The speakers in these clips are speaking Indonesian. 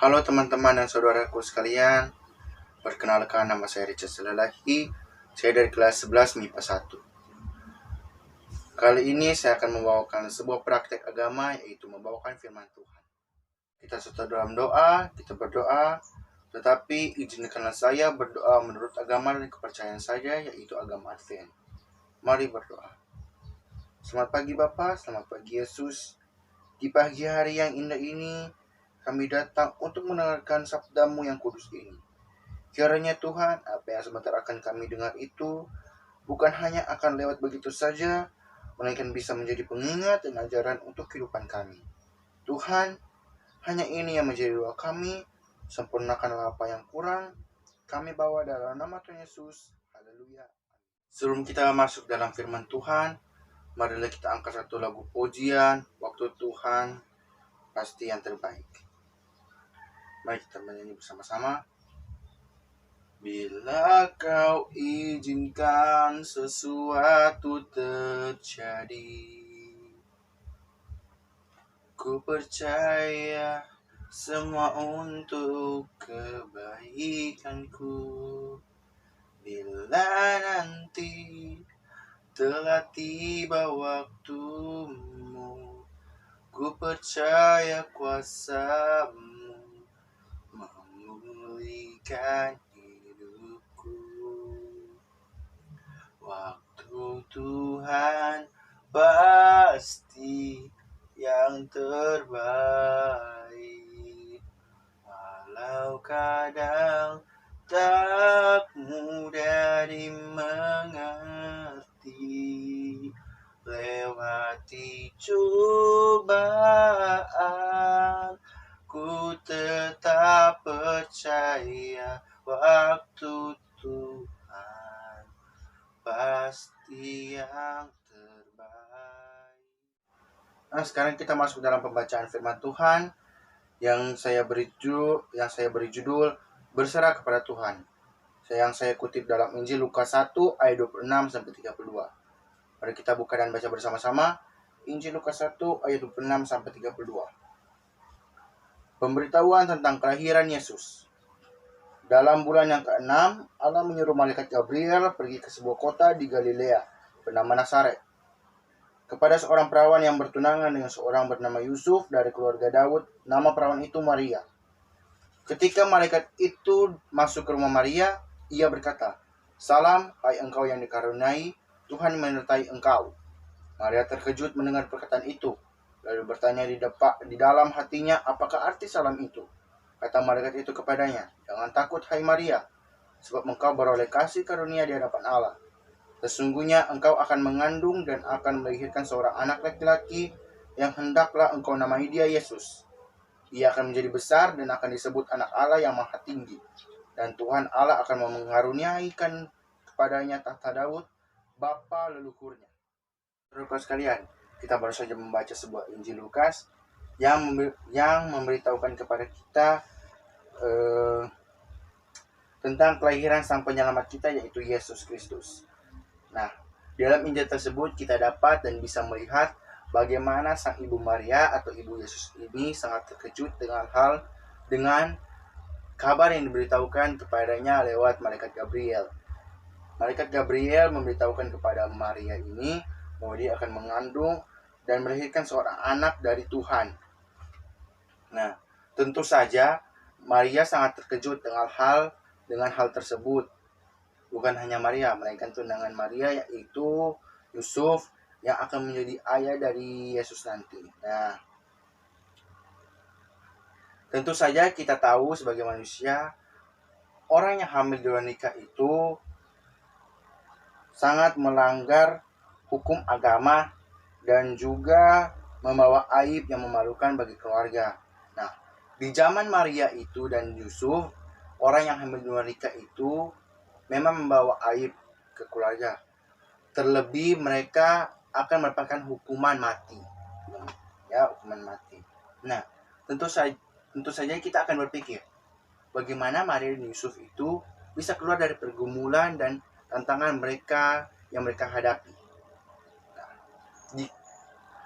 Halo teman-teman dan saudaraku sekalian, perkenalkan nama saya Richard Selalahi, saya dari kelas 11 MIPA 1. Kali ini saya akan membawakan sebuah praktek agama, yaitu membawakan firman Tuhan. Kita serta dalam doa, kita berdoa, tetapi izinkanlah saya berdoa menurut agama dan kepercayaan saya, yaitu agama Advent. Mari berdoa. Selamat pagi Bapak, selamat pagi Yesus. Di pagi hari yang indah ini, kami datang untuk mendengarkan sabdamu yang kudus ini. Kiranya Tuhan, apa yang sebentar akan kami dengar itu bukan hanya akan lewat begitu saja, melainkan bisa menjadi pengingat dan ajaran untuk kehidupan kami. Tuhan, hanya ini yang menjadi doa kami, sempurnakanlah apa yang kurang, kami bawa dalam nama Tuhan Yesus. Haleluya. Sebelum kita masuk dalam firman Tuhan, marilah kita angkat satu lagu pujian, Waktu Tuhan Pasti yang Terbaik. Mari kita menyanyi bersama-sama. Bila kau izinkan sesuatu terjadi, ku percaya semua untuk kebaikanku. Bila nanti telah tiba waktumu, ku percaya kuasa-Mu memulihkan hidupku. Waktu Tuhan pasti yang terbaik, walau kadang tak mudah dimengerti. Lewati cobaan, ku tetap percaya waktu Tuhan pasti yang terbaik. Nah, sekarang kita masuk dalam pembacaan firman Tuhan yang saya beri judul Berserah kepada Tuhan. Yang saya kutip dalam Injil Lukas 1 ayat 26 sampai 32. Mari kita buka dan baca bersama-sama Injil Lukas 1 ayat 26 sampai 32. Pemberitahuan tentang kelahiran Yesus. Dalam bulan yang ke-6, Allah menyuruh malaikat Gabriel pergi ke sebuah kota di Galilea bernama Nazaret, kepada seorang perawan yang bertunangan dengan seorang bernama Yusuf dari keluarga Daud. Nama perawan itu Maria. Ketika malaikat itu masuk ke rumah Maria, ia berkata, "Salam, hai engkau yang dikaruniai, Tuhan menyertai engkau." Maria terkejut mendengar perkataan itu, lalu bertanya di dalam hatinya, apakah arti salam itu? Kata malaikat itu kepadanya, "Jangan takut, hai Maria, sebab engkau beroleh kasih karunia di hadapan Allah. Sesungguhnya engkau akan mengandung dan akan melahirkan seorang anak laki-laki yang hendaklah engkau namai dia Yesus. Ia akan menjadi besar dan akan disebut anak Allah yang maha tinggi. Dan Tuhan Allah akan mengaruniaikan kepadanya tahta Daud, bapa leluhurnya." Saudara sekalian, kita baru saja membaca sebuah Injil Lukas yang memberitahukan kepada kita tentang kelahiran sang penyelamat kita, yaitu Yesus Kristus. Nah, dalam Injil tersebut kita dapat dan bisa melihat bagaimana sang ibu Maria atau ibu Yesus ini sangat terkejut dengan kabar yang diberitahukan kepadanya lewat malaikat Gabriel. Malaikat Gabriel memberitahukan kepada Maria ini bahwa dia akan mengandung dan melahirkan seorang anak dari Tuhan. Nah, tentu saja Maria sangat terkejut dengan hal tersebut. Bukan hanya Maria, melainkan tunangan Maria, yaitu Yusuf, yang akan menjadi ayah dari Yesus nanti. Nah, tentu saja kita tahu sebagai manusia, orang yang hamil di luar nikah itu sangat melanggar hukum agama dan juga membawa aib yang memalukan bagi keluarga. Nah, di zaman Maria itu dan Yusuf, orang yang hamil di luar nikah itu memang membawa aib ke keluarga. Terlebih mereka akan mendapatkan hukuman mati. Ya, hukuman mati. Nah, tentu saja kita akan berpikir, bagaimana Maria dan Yusuf itu bisa keluar dari pergumulan dan tantangan yang mereka hadapi. Nah,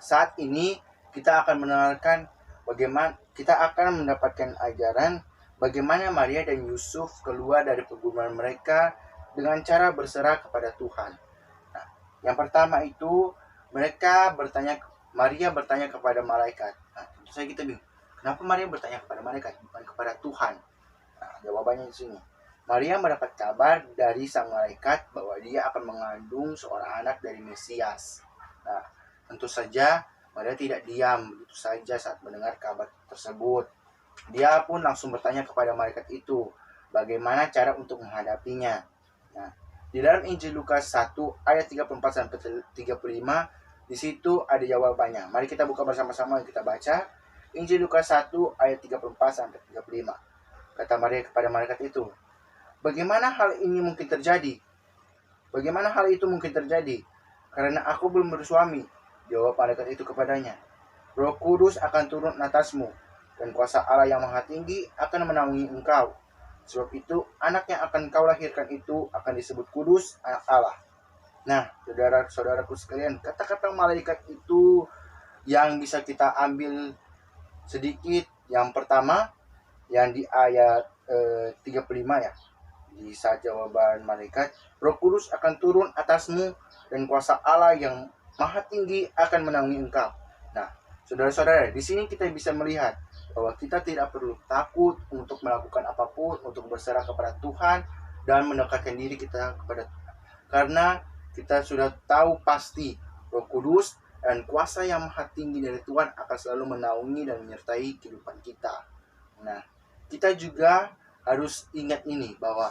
saat ini kita akan mendengarkan bagaimana kita akan mendapatkan ajaran bagaimana Maria dan Yusuf keluar dari pergumulan mereka dengan cara berserah kepada Tuhan. Nah, yang pertama itu Maria bertanya kepada malaikat. Nah, tentu saja kita bingung, kenapa Maria bertanya kepada malaikat bukan kepada Tuhan? Nah, jawabannya di sini. Maria mendapat kabar dari sang malaikat bahwa dia akan mengandung seorang anak dari Mesias. Nah, tentu saja Maria tidak diam begitu saja saat mendengar kabar tersebut. Dia pun langsung bertanya kepada malaikat itu, bagaimana cara untuk menghadapinya. Nah, di dalam Injil Lukas 1 ayat 34 sampai 35, di situ ada jawabannya. Mari kita buka bersama-sama, kita baca Injil Lukas 1 ayat 34 sampai 35. Kata Maria kepada malaikat itu, bagaimana hal ini mungkin terjadi? Bagaimana hal itu mungkin terjadi? Karena aku belum bersuami. Jawab malaikat itu kepadanya, Roh Kudus akan turun atasmu, dan kuasa Allah yang Maha Tinggi akan menaungi engkau. Sebab itu, anak yang akan kau lahirkan itu akan disebut kudus, anak Allah. Nah, saudara-saudaraku sekalian, kata-kata malaikat itu yang bisa kita ambil sedikit. Yang pertama, yang di ayat 35 ya. Di saat jawaban malaikat, Roh Kudus akan turun atasmu, dan kuasa Allah yang Maha Tinggi akan menaungi engkau. Nah, saudara-saudara, di sini kita bisa melihat bahwa kita tidak perlu takut untuk melakukan apapun, untuk berserah kepada Tuhan dan mendekatkan diri kita kepada Tuhan. Karena kita sudah tahu pasti Roh Kudus dan kuasa yang Maha Tinggi dari Tuhan akan selalu menaungi dan menyertai kehidupan kita. Nah, kita juga harus ingat ini bahwa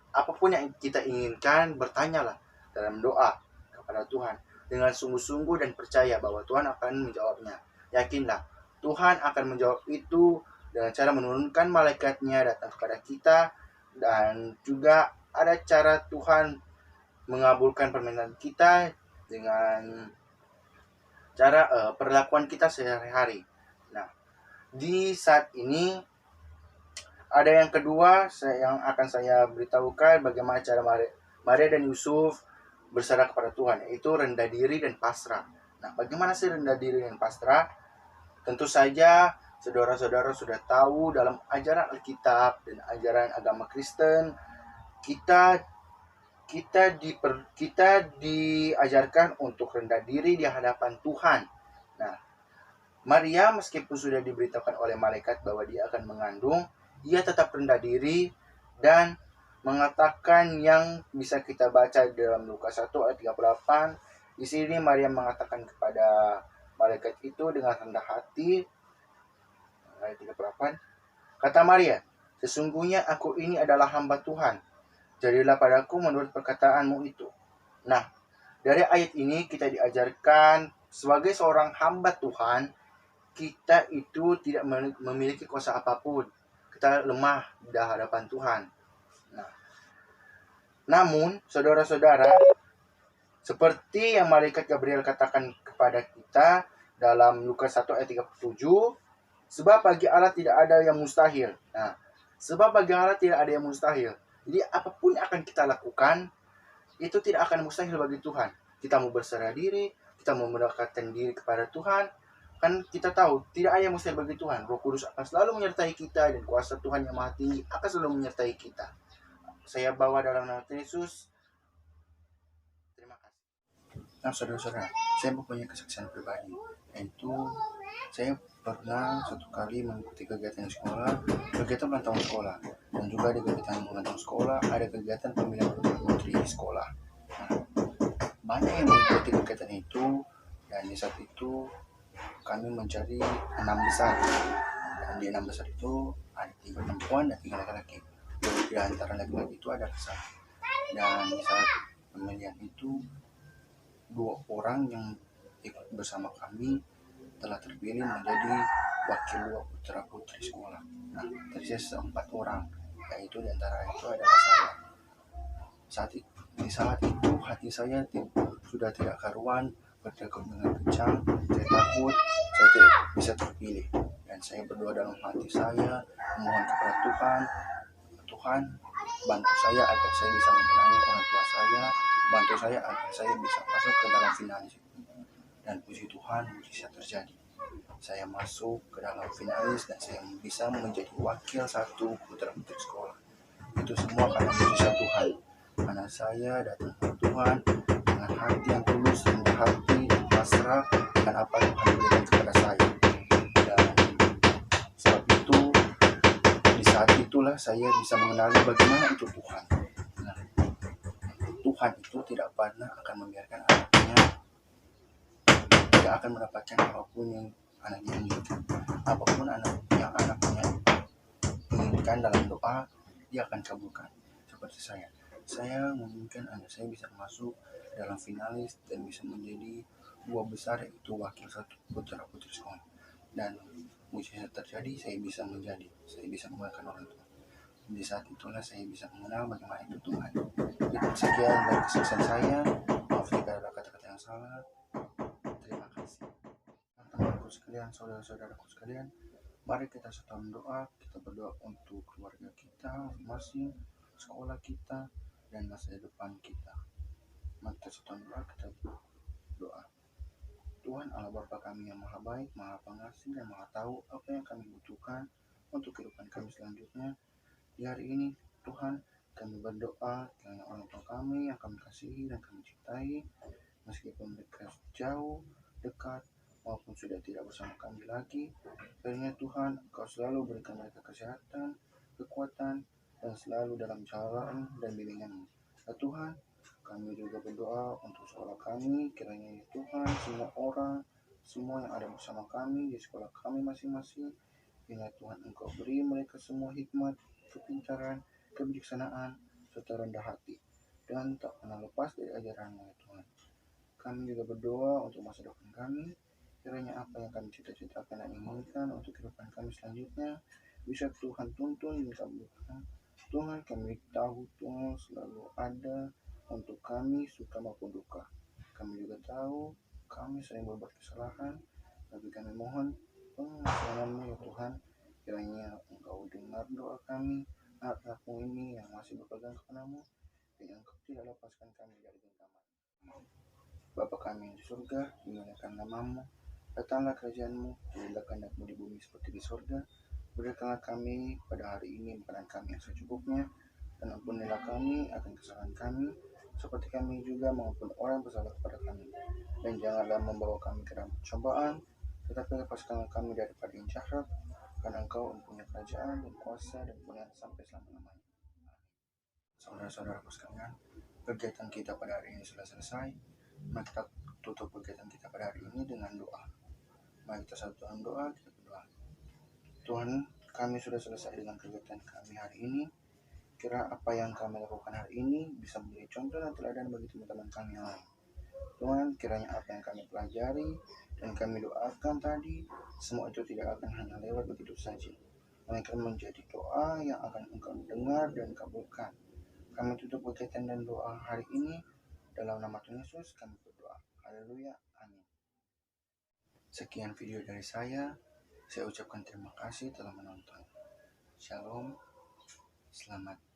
apapun yang kita inginkan, bertanyalah dalam doa kepada Tuhan dengan sungguh-sungguh dan percaya bahwa Tuhan akan menjawabnya. Yakinlah, Tuhan akan menjawab itu dengan cara menurunkan malaikatnya datang kepada kita, dan juga ada cara Tuhan mengabulkan permintaan kita dengan cara perlakuan kita sehari-hari. Nah, di saat ini ada yang kedua yang akan saya beritahukan bagaimana cara Maria dan Yusuf berserah kepada Tuhan, yaitu rendah diri dan pasrah. Nah, bagaimana sih rendah diri dan pasrah? Tentu saja saudara-saudara sudah tahu dalam ajaran Alkitab dan ajaran agama Kristen, kita diajarkan untuk rendah diri di hadapan Tuhan. Nah, Maria meskipun sudah diberitakan oleh malaikat bahwa dia akan mengandung, ia tetap rendah diri dan mengatakan yang bisa kita baca dalam Lukas 1 ayat 38. Di sini Maria mengatakan kepada malaikat itu dengan rendah hati, ayat 38. Kata Maria, sesungguhnya aku ini adalah hamba Tuhan. Jadilah padaku menurut perkataanmu itu. Nah, dari ayat ini kita diajarkan sebagai seorang hamba Tuhan, kita itu tidak memiliki kuasa apapun. Kita lemah di hadapan Tuhan. Nah, namun, saudara-saudara, seperti yang malaikat Gabriel katakan kepada kita dalam Lukas 1 ayat 37, sebab bagi Allah tidak ada yang mustahil. Nah, sebab bagi Allah tidak ada yang mustahil. Jadi apapun yang akan kita lakukan, itu tidak akan mustahil bagi Tuhan. Kita mau berserah diri, kita mau mendekatkan diri kepada Tuhan, kan kita tahu tidak ada yang mustahil bagi Tuhan. Roh Kudus akan selalu menyertai kita, dan kuasa Tuhan yang Maha Tinggi akan selalu menyertai kita. Saya bawa dalam nama Yesus. Terima kasih. Nah, saudara-saudara, saya mempunyai kesaksian pribadi, yaitu saya pernah satu kali mengikuti kegiatan sekolah, kegiatan ulang tahun sekolah, dan juga di kegiatan ulang tahun sekolah ada kegiatan pemilihan putri di sekolah. Nah, banyak yang mengikuti kegiatan itu, dan di saat itu kami mencari 6 besar, dan di 6 besar itu ada 3 perempuan dan 3 laki-laki. Di antara laki-laki itu ada besar, dan di saat pemilihan itu 2 orang yang ikut bersama kami telah terpilih menjadi wakil 2 putra putri sekolah. Nah, tersisa 4 orang, yaitu di antara itu adalah saya. Di saat itu hati saya sudah tidak karuan, berdegup dengan kencang. Saya takut saya tidak bisa terpilih, dan saya berdoa dalam hati saya, memohon kepada Tuhan, bantu saya agar saya bisa menyenangi orang tua saya, bantu saya agar saya bisa masuk ke dalam finalis. Dan puji Tuhan, mujizat terjadi. saya masuk ke dalam finalis dan saya bisa menjadi wakil satu putra-putri sekolah. Itu semua karena mujizat Tuhan. Karena saya datang ke Tuhan dengan hati yang tulus, rendah hati, dan pasrah dengan apa yang Tuhan berikan kepada saya. Dan sebab itu, di saat itulah saya bisa mengenali bagaimana itu Tuhan. Nah, Tuhan itu tidak pernah akan membiarkan anaknya tidak akan mendapatkan apapun yang anaknya inginkan. Apapun yang anaknya inginkan dalam doa, dia akan kabulkan. Seperti saya menginginkan anak saya bisa masuk dalam finalis dan bisa menjadi dua besar, yaitu wakil satu putra putri sekolah. Dan mujizat terjadi, saya bisa mengalahkan orang tua. Di saat itulah saya bisa mengenal bagaimana itu Tuhan. Itu sekian dari kesaksian saya. Maaf jika ada kata-kata yang salah. Terima kasih. Teman-temanku sekalian, saudara-saudaraku sekalian, mari kita serta berdoa. Kita berdoa untuk keluarga kita masing-masing, sekolah kita, dan masa depan kita. Mari kita serta berdoa. Kita berdoa. Tuhan Allah Bapa kami yang maha baik, maha pengasih, dan maha tahu apa yang kami butuhkan untuk kehidupan kami selanjutnya. Di hari ini, Tuhan, kami berdoa kiranya orang tua kami yang kami kasihi dan kami cintai, meskipun mereka jauh, dekat, maupun sudah tidak bersama kami lagi, kiranya Tuhan, Engkau selalu berikan mereka kesehatan, kekuatan, dan selalu dalam jalan dan bimbingan-Mu. Ya Tuhan, kami juga berdoa untuk sekolah kami, kiranya ya Tuhan, semua yang ada bersama kami di sekolah kami masing-masing, kiranya Tuhan Engkau beri mereka semua hikmat, kepintaran, kebijaksanaan, serta rendah hati, dan tak pernah lepas dari ajaran-Mu ya Tuhan. Kami juga berdoa untuk masa depan kami, kiranya apa yang kami cita-citakan dan inginkan untuk kehidupan kami selanjutnya bisa Tuhan tuntun dan kabulkan. Tuhan, kami tahu Tuhan selalu ada untuk kami, suka maupun duka. Kami juga tahu kami sering berbuat kesalahan, tapi kami mohon pengampunan-Mu ya Tuhan. Kiranya Engkau dengar doa kami, anak-anak-Mu ini yang masih berpegang kepadamu, dan Engkau tidak lepaskan kami dari genggaman. Bapa kami yang di surga, dimuliakan nama-Mu, datanglah kerajaan-Mu, jadilah kehendak-Mu di bumi seperti di surga. Berikanlah kami pada hari ini makanan kami yang secukupnya, dan ampunilah kami akan kesalahan kami, seperti kami juga mengampuni orang yang bersalah kepada kami. Dan janganlah membawa kami ke dalam pencobaan, tetapi lepaskanlah kami daripada yang jahat, karena Engkau mempunyai kerajaan dan kuasa dan kemuliaan sampai selama-lamanya. Saudara-saudaraku sekalian, kegiatan kita pada hari ini sudah selesai. Mari kita tutup kegiatan kita pada hari ini dengan doa. Mari kita satukan doa, kita berdoa. Tuhan, kami sudah selesai dengan kegiatan kami hari ini. Kira apa yang kami lakukan hari ini bisa menjadi contoh dan teladan bagi teman-teman kami yang lain. Tuhan, kiranya apa yang kami pelajari dan kami doakan tadi, semua itu tidak akan hanya lewat begitu saja, melainkan menjadi doa yang akan Engkau dengar dan kabulkan. Kami tutup kegiatan dan doa hari ini dalam nama Tuhan Yesus kami berdoa. Haleluya, amin. Sekian video dari saya ucapkan terima kasih telah menonton. Shalom, selamat